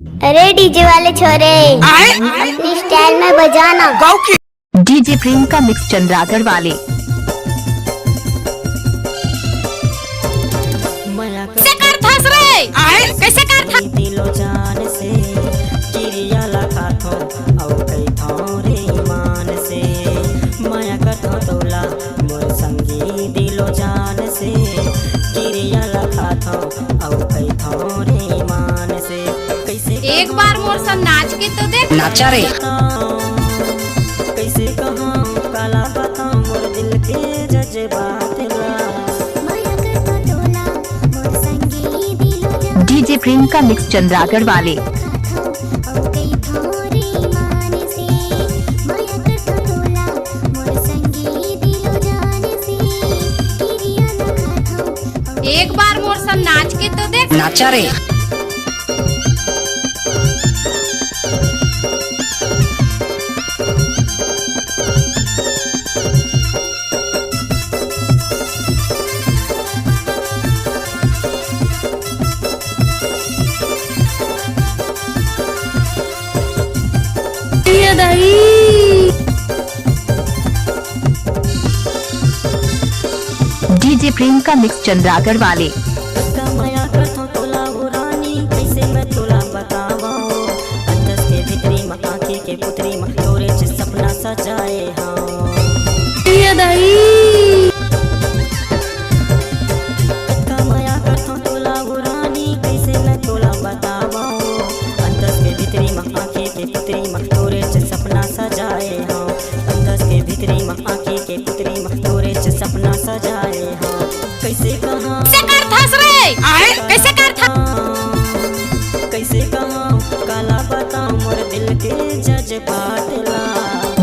अरे डीजे वाले छोरे अपनी स्टाइल में बजाना। डीजे प्रियंका मिक्स चंद्रागढ़ वाले। कैसे कर थस रे कैसे कर थस दिलो जान से किरिया लखा थो औ कई थो रे ईमान से माया करथो तोला मोर संगी दिलो जान से किरिया लखा थो औ कई थो रे ईमान से कैसे एक बार मोर संग नाच के तो देख। नाचा रे कैसे कहां काला बता मोर दिल के जज्बात ला डीजे प्रियंका मिक्स चंद्रागढ़ वाले। एक बार मोर संग नाच के तो देख। नाचा रे डीजे प्रियंका मिक्स चंद्रागढ़ वाले। माया करथो तोला वो रानी कैसे मैं तोला बतावा अंदर के भीतरी में आँखी के पुतरी में तोरे से सपना सजाए हाँ माया करथो तोला वो रानी कैसे मैं तोला बतावा अंदर के भीतरी में आँखी के पुतरी में तोरे से सपना सजाए हाँ अंदर के भीतरी में आँखी के पुतरी में तोरे से सपना सजाए हाँ कैसे कहां कैसे कर थस कैसे कहां काला बता मोर दिल के जज्बात ला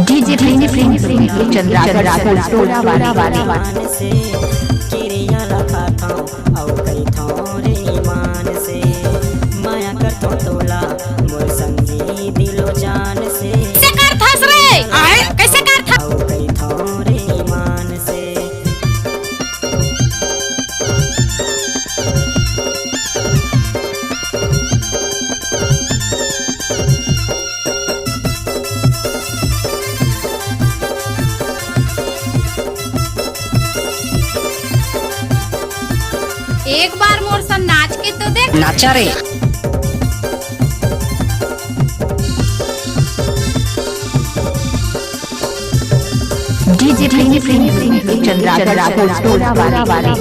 डीजे प्रियंका चंद्रागढ़ वाले। से किरिया लखा था औ कई थो रे ईमान से माया करथो तोला मोर संगी दिलो जान से कैसे कर थस रे कैसे कर थस औ कई थो रे ईमान से एक बार मोर संग नाच के तो देख। नाचा रे डीजे प्रियंका चंद्रागढ़ वाले।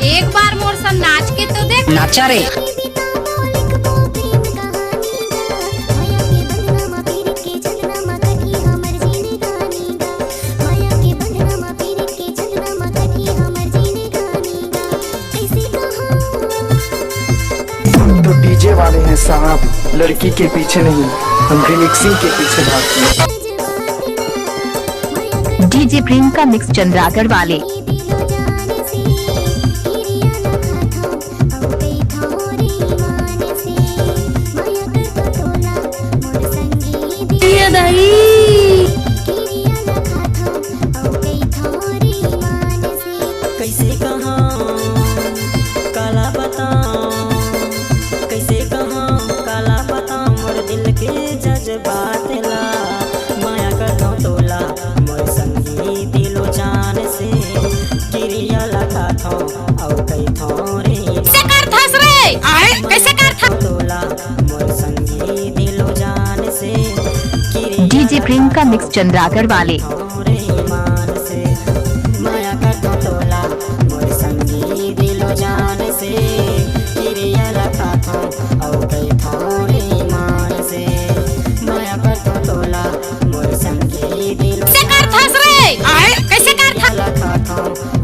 एक बार मोर संग नाच के तो देख। नाचा रे तो डीजे वाले हैं साहब, लड़की के पीछे नहीं, हम रिमिक्सिंग के पीछे भागते हैं। डीजे प्रियंका मिक्स चंद्रागढ़ वाले। कैसे कहां काला बता कैसे कहां काला बता मोर दिल के जज्बात ला माया करथो तोला मोर संगी दिलो जान से किरिया लखा थो औ कई थो रे कैसे कर थस रे कैसे कर थस तोला मोर संगी दिलो जान से डीजे प्रियंका मिक्स चंद्रागढ़ वाले। रे ईमान से माया करथो तोला मोर संगी दिलो जान से किरिया लखा थो औ कई थो रे ईमान से माया करथो तोला मोर संगी दिलो कैसे कर थस रे कैसे कर थस लखा थो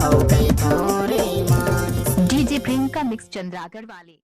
औ कई थो रे ईमान से डीजे प्रियंका मिक्स चंद्रागढ़ वाले।